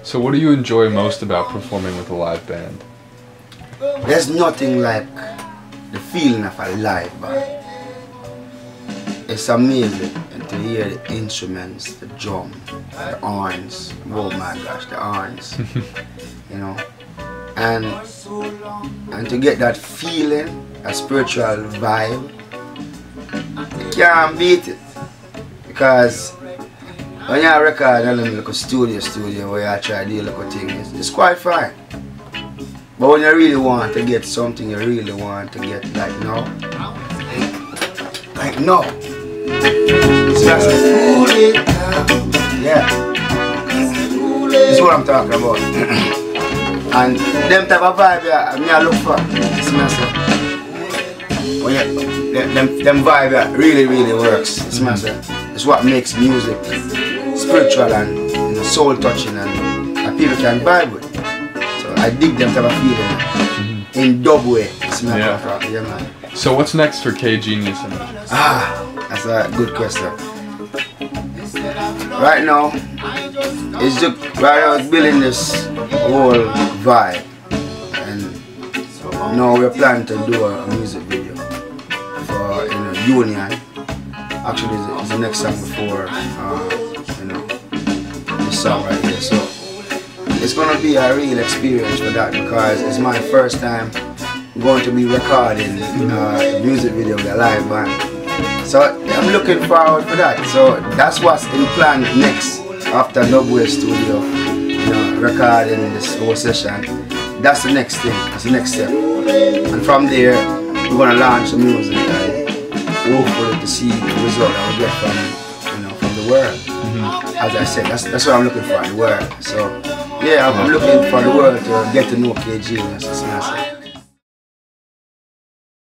So what do you enjoy most about performing with a live band? There's nothing like the feeling of a live band. It's amazing to hear the instruments, the drum, the horns. Oh my gosh, the horns. You know, and to get that feeling, a spiritual vibe, you can't beat it. Because when you record in a little studio where you try to do a little thing, it's quite fine. But when you really want to get something, you really want to get like now. Like no. It's just yeah. This is what I'm talking about. And them type of vibe I look for. Them vibe really works. It's what makes music spiritual and soul touching and people can vibe with. So I dig them type of feeling in dub way. Yeah, man. So what's next for KGenius? That's a good question. Right now, it's just building this whole vibe, and now we're planning to do a music video for Union. Actually, it's the next song before this song right here. So it's gonna be a real experience for that because it's my first time going to be recording a music video with a live band. So I'm looking forward for that. So that's what's in plan next after Dubway Studio, recording this whole session. That's the next thing. That's the next step. And from there, we're gonna launch the music and hopefully to see the result that we get from the world. As I said, that's what I'm looking for, the world. So yeah, I'm looking for the world to get to know KGenius.